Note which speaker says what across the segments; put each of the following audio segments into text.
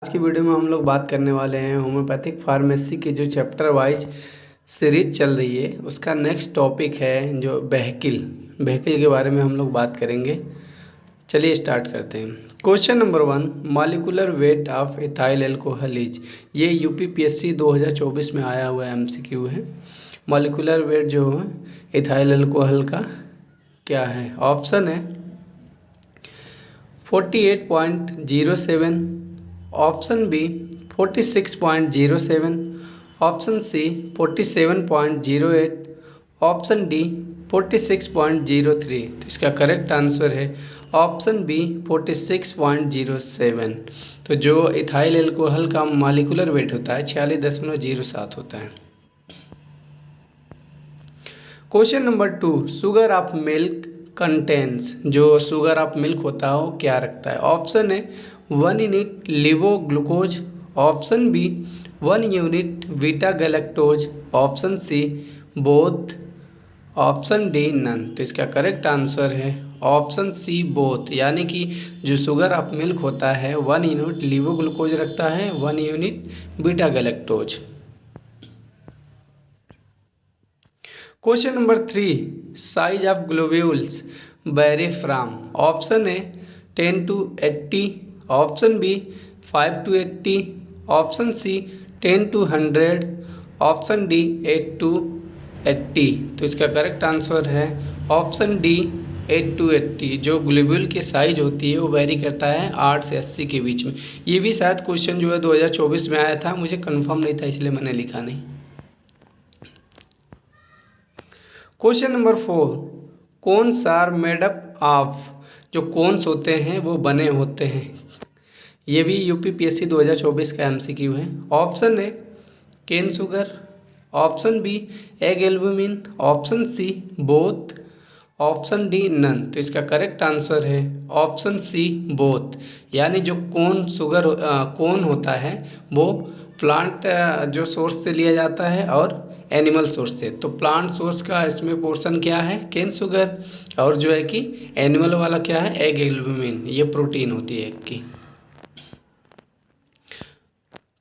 Speaker 1: आज की वीडियो में हम लोग बात करने वाले हैं होम्योपैथिक फार्मेसी के जो चैप्टर वाइज सीरीज चल रही है उसका नेक्स्ट टॉपिक है जो व्हीकल के बारे में हम लोग बात करेंगे। चलिए स्टार्ट करते हैं। Question number 1, molecular weight of ethyl alcohol is. ये यूपीपीएससी 2024 में आया हुआ एमसीक्यू है। मॉलिक्यूलर वेट जो है इथाइल अल्कोहल का क्या है? ऑप्शन है 48.07, option B 46.07, option C 47.08, option D 46.03। तो इसका करेक्ट आंसर है ऑप्शन बी 46.07। तो जो इथाइल एल्कोहल का मॉलिक्यूलर वेट होता है 46.07 होता है। Question number 2, sugar of milk contains. जो शुगर ऑफ मिल्क होता है वो क्या रखता है? ऑप्शन है 1 unit levo glucose, option B 1 unit beta galactose, option C both, option D none. तो इसका करेक्ट आंसर है ऑप्शन सी बोथ, यानी कि जो शुगर ऑफ मिल्क होता है 1 यूनिट लिवो ग्लूकोज रखता है, 1 unit beta galactose. Question number 3, size of globules vary from. Option है 10 to 80, option B 5 to 80, option C 10 to 100, option D 8 to 80। तो इसका करेक्ट आंसर है ऑप्शन डी 8 to 80। जो globule की साइज होती है वो वेरी करता है 8 से 80 के बीच में। ये भी शायद क्वेश्चन जो है 2024 में आया था, मुझे कंफर्म नहीं था इसलिए मैंने लिखा नहीं। Question number 4, cones are made up of. जो कोन्स होते हैं वो बने होते हैं। ये भी यूपीपीएससी 2024 का एमसीक्यू है। ऑप्शन है cane sugar, option B egg albumin, option C both, option D none. तो इसका करेक्ट आंसर है ऑप्शन सी बोथ, यानी जो कोन होता है वो प्लांट जो सोर्स से लिया जाता है और एनिमल सोर्स से। तो प्लांट सोर्स का इसमें पोर्शन क्या है? केन शुगर, और जो है कि एनिमल वाला क्या है? Egg albumin. ये प्रोटीन होती है एग की।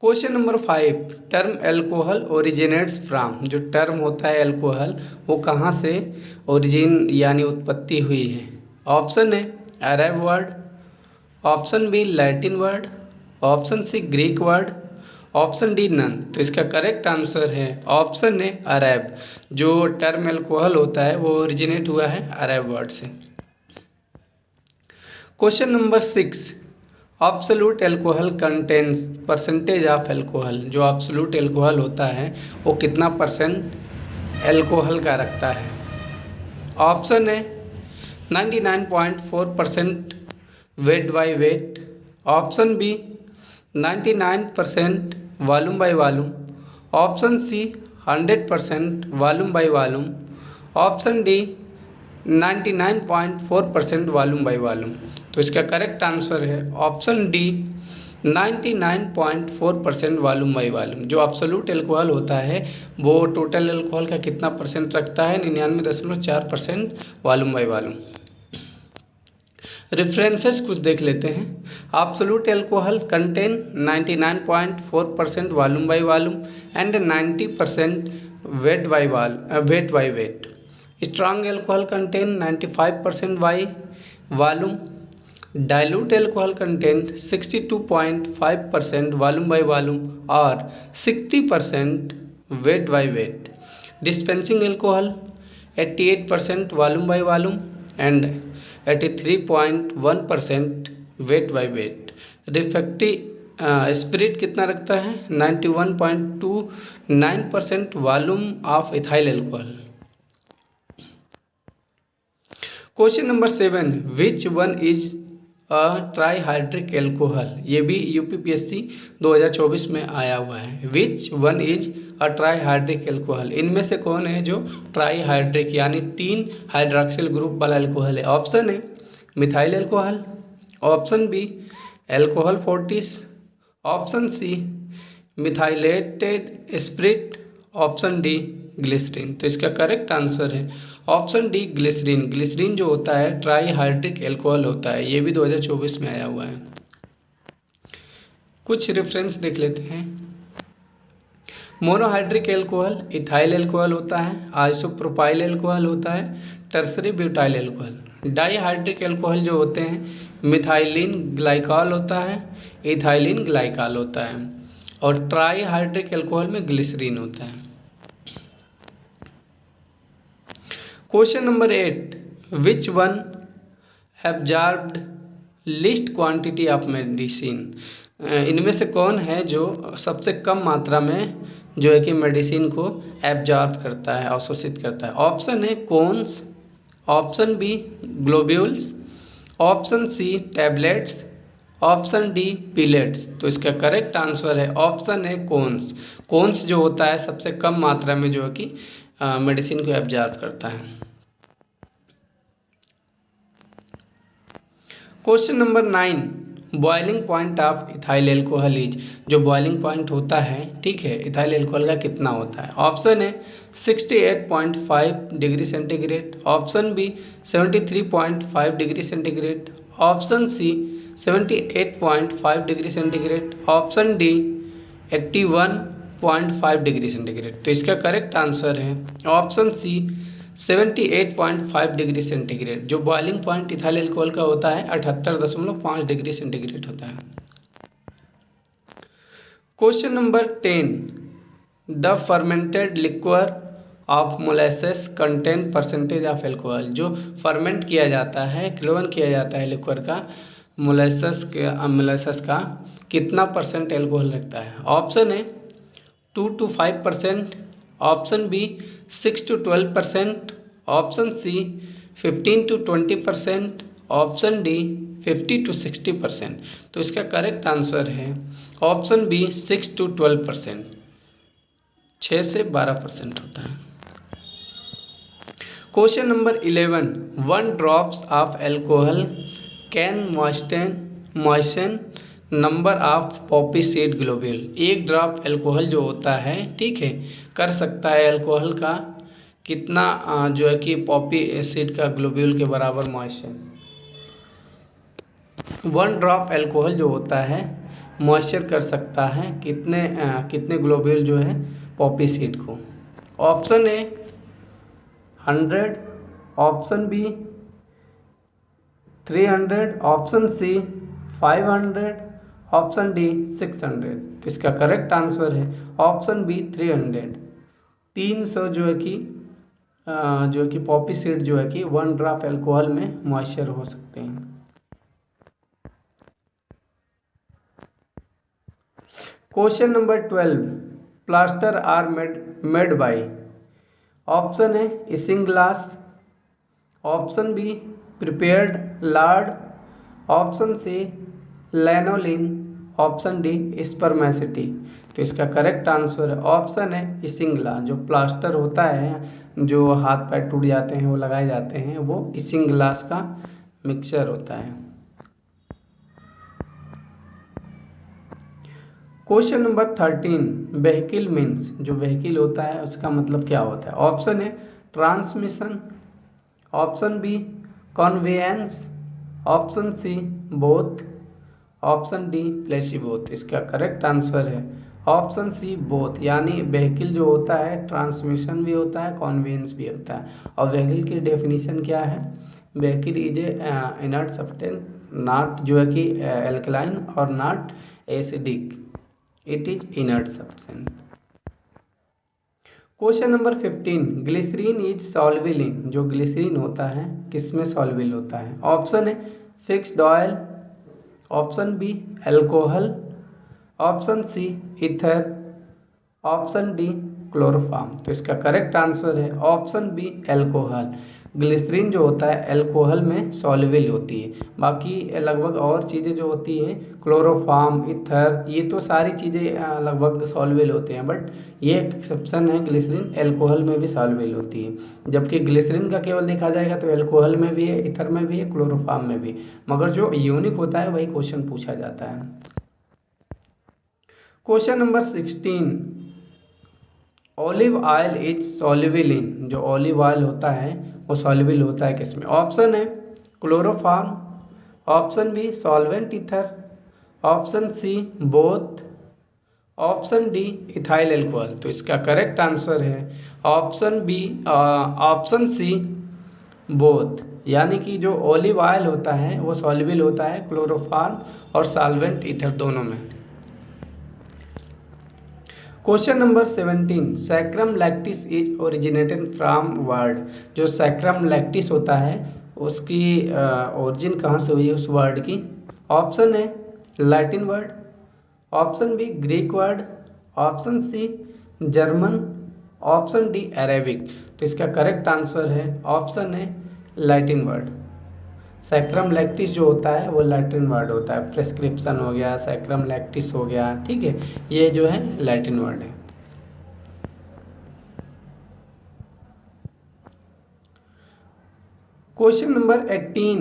Speaker 1: Question number 5, term alcohol originates from. जो टर्म होता है एल्कोहल वो कहाँ से ओरिजिन यानी उत्पत्ति हुई है? ऑप्शन है Arab word, option B Latin word, option C Greek word, option D none. तो इसका करेक्ट आंसर है ऑप्शन है अरब। जो टर्म एल्कोहल होता है वो ओरिजिनेट हुआ है अरब वर्ड से। Question number 6, absolute alcohol contains percentage of alcohol. जो एब्सोल्यूट एल्कोहल होता है वो कितना परसेंट एल्कोहल का रखता है? ऑप्शन है 99.4% weight by weight, option B 99% volume by volume, option C 100% volume by volume, option D 99.4% volume by volume. तो इसका करेक्ट आंसर है option D 99.4% volume by volume. जो एब्सोल्यूट एल्कोहल होता है वो टोटल एल्कोहल का कितना परसेंट रखता है? 99.4% वॉल्यूम बाई वॉल्यूम। रेफरेंसेस कुछ देख लेते हैं। Absolute alcohol contain 99.4% volume by volume and 90% wait by wait. Strong alcohol contain 95% by volume. Dilute alcohol contain 62.5% volume by volume और 60% wait by wait. Dispensing alcohol 88% volume by volume and 83.1% wait by wait. Refractive spirit कितना रखता है? 91.29% volume of ethyl alcohol. Question number 7, which one is a trihydric alcohol. ये भी UPPSC 2024 में आया हुआ है। Which one is a trihydric alcohol. इनमें से कौन है जो ट्राईहाइड्रिक यानी 3 हाइड्रॉक्सिल ग्रुप वाला एल्कोहल है? ऑप्शन है methyl alcohol, option B alcohol fortis, option C methylated spirit, option D glycerine. तो इसका करेक्ट आंसर है ऑप्शन डी ग्लिसरीन। ग्लिसरीन जो होता है ट्राईहाइड्रिक एल्कोहल होता है। ये भी 2024 में आया हुआ है। कुछ रेफरेंस देख लेते हैं। मोनोहाइड्रिक एल्कोहल इथाइल एल्कोहल होता है, आइसोप्रोपाइल एल्कोहल होता है, tertiary butyl alcohol. Dihydric alcohol जो होते हैं मिथाइलिन ग्लाइकॉल होता है, इथाइलिन ग्लाइकॉल होता है, और ट्राईहाइड्रिक एल्कोहल में ग्लिसरीन होता है। Question number 8, which one absorbed list quantity of medicine. इनमें से कौन है जो सबसे कम मात्रा में जो है कि मेडिसिन को एब्जॉर्ब करता है, अवशोषित करता है। ऑप्शन है cones, option B globules, option C tablets, option D pellets. तो इसका करेक्ट आंसर है ऑप्शन है कोन्स। कोन्स जो होता है सबसे कम मात्रा में जो है कि मेडिसिन को एब्जॉर्ब करता है। Question number 9, boiling point of ethyl alcohol is. जो बॉइलिंग पॉइंट होता है, ठीक है, इथाइल एल्कोहल का कितना होता है। ऑप्शन है 68.5 degree centigrade, option B 73.5 degree centigrade, option C 78.5 degree centigrade, option D 81.5 degree centigrade. तो इसका करेक्ट आंसर है ऑप्शन सी 78.5 डिग्री सेंटीग्रेड। जो बॉइलिंग पॉइंट इथाइल एल्कोहल का होता है 78.5 डिग्री सेंटीग्रेड होता है। Question number 10, the fermented liquor of molasses contain percentage of alcohol. जो फर्मेंट किया जाता है, क्लोन किया जाता है लिक्वर का, मोलेसेस का कितना परसेंट एल्कोहल रखता है। ऑप्शन है 2 to 5%, option B 6 to 12%, option C 15 to 20%, option D 50 to 60%। तो इसका करेक्ट आंसर है ऑप्शन बी 6 to 12%, 6 से 12% होता है। Question number 11, 1 drops of alcohol can moisten number of poppy seed globule. एक ड्रॉप एल्कोहल जो होता है, ठीक है, कर सकता है एल्कोहल का कितना जो है कि पॉपी सीड का ग्लोब्यूल के बराबर मॉइस्चर। 1 ड्रॉप एल्कोहल जो होता है मॉइस्चर कर सकता है कितने ग्लोब्यूल जो है पॉपी सीड को। Option A 100, option B 300, option C 500, option D 600। तो इसका करेक्ट आंसर है ऑप्शन बी 300। 300 जो है कि पॉपी सीड जो है कि 1 ड्रॉप एल्कोहल में मॉइस्चर हो सकते हैं। Question number 12, plaster are made by. Option है isinglass, option B prepared lard, option C lanolin, option D spermaceti. तो इसका करेक्ट आंसर है ऑप्शन है इसिंगला। जो प्लास्टर होता है जो हाथ पैर टूट जाते हैं वो लगाए जाते हैं, वो इसिंगलास का मिक्सचर होता है। Question number 13, vehicle means. जो व्हीकल होता है उसका मतलब क्या होता है। ऑप्शन है transmission, option B conveyance, option C both, option D placebo. इसका करेक्ट आंसर है ऑप्शन सी बोथ, यानी व्हीकल जो होता है ट्रांसमिशन भी होता है, कन्वेयंस भी होता है। और व्हीकल की डेफिनेशन क्या है, vehicle is a inert substance not जो है कि एल्कलाइन और not acidic, it is inert substance. Question number 15, glycerine is soluble in. जो ग्लिसरीन होता है किसमें सॉल्युबल होता है। ऑप्शन है fixed oil, option B alcohol, option C ether, option D chloroform. तो इसका करेक्ट आंसर है ऑप्शन बी एल्कोहल। ग्लिसरीन जो होता है एल्कोहल में सॉल्युबल होती है। बाकी लगभग और चीज़ें जो होती हैं क्लोरोफॉर्म, ईथर, ये तो सारी चीज़ें लगभग सॉल्युबल होते हैं, बट ये एक एक्सेप्शन है, ग्लिसरीन एल्कोहल में भी सॉल्युबल होती है। जबकि ग्लिसरीन का केवल देखा जाएगा तो एल्कोहल में भी है, ईथर में भी है, क्लोरोफॉर्म में भी, मगर जो यूनिक होता है वही क्वेश्चन पूछा जाता है। Question number 16, olive oil is soluble in. जो ऑलिव ऑयल होता है वो सॉल्युबल होता है किसमें। ऑप्शन है chloroform, option B solvent ether, option C both, option D ethyl alcohol. तो इसका करेक्ट आंसर है option B, option C both, यानी कि जो ऑलिव ऑयल होता है वो सॉल्युबल होता है क्लोरोफॉर्म और सॉल्वेंट ईथर दोनों में। Question number 17, sacrum lactis is originated from word. जो सैक्रम लैक्टिस होता है उसकी ओरिजिन कहाँ से हुई है उस वर्ड की? Option A Latin word, option B Greek word, option C German, option D Arabic. तो इसका करेक्ट आंसर है option A Latin word. Saccharum lactis जो होता है वो लैटिन वर्ड होता है। प्रेस्क्रिप्शन हो गया, सैक्रम लैक्टिस हो गया, ठीक है, ये जो है लैटिन वर्ड है। Question number 18,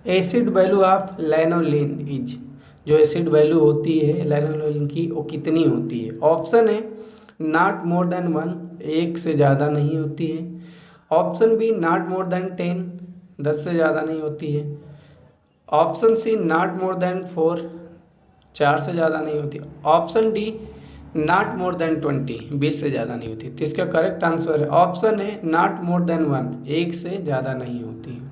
Speaker 1: acid value of lanolin is. जो एसिड वैल्यू होती है लैनोलिन की वो कितनी होती है? ऑप्शन है नॉट मोर देन 1, एक से ज़्यादा नहीं होती है। Option B not more than 10, 10 से ज़्यादा नहीं होती है। Option C not more than 4, 4 से ज़्यादा नहीं होती। Option D not more than 20, 20 से ज़्यादा नहीं होती। तो इसका करेक्ट आंसर है ऑप्शन है नॉट मोर देन 1, एक से ज़्यादा नहीं होती।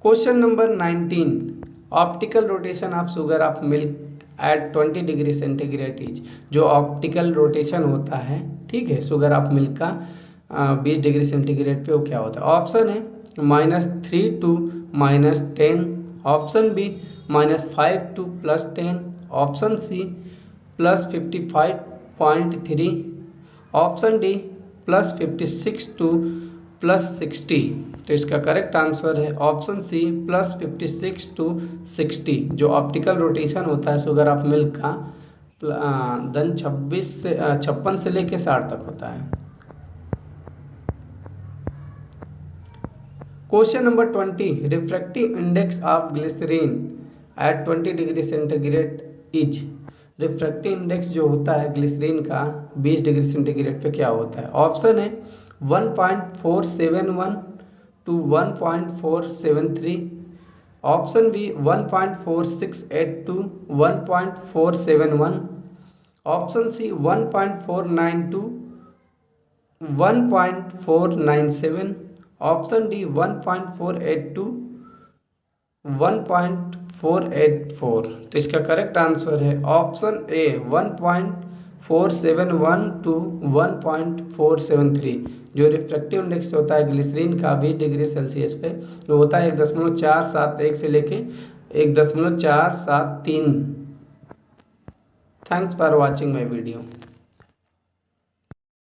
Speaker 1: Question number 19, optical rotation of sugar of milk at 20 degree centigrade is. जो ऑप्टिकल रोटेशन होता है, ठीक है, शुगर ऑफ मिल्क का 20 डिग्री सेंटीग्रेड पे वो क्या होता है? ऑप्शन है -3 to -10, option B -5 to +10, option C +55.3, option D +56 to +60। तो इसका करेक्ट आंसर है ऑप्शन सी +56 to 60। जो ऑप्टिकल रोटेशन होता है शुगर ऑफ मिल्क का दिन 56 से लेके 60 तक होता है। Question number 20, refractive index of glycerine at 20 degree centigrade is. Refractive index जो होता है ग्लिसरीन का 20 डिग्री सेंटीग्रेड पे क्या होता है? ऑप्शन है 1.471 to 1.473, option B 1.468 to 1.471, option C 1.49 to 1.497, option D 1.48 to 1.484। तो इसका करेक्ट आंसर है ऑप्शन ए 1.471 to 1.473। जो रिफ्रैक्टिव इंडेक्स होता है ग्लिसरीन का 20 डिग्री सेल्सियस पे वो होता है 1.471 से लेके 1.473। Thanks for watching my video.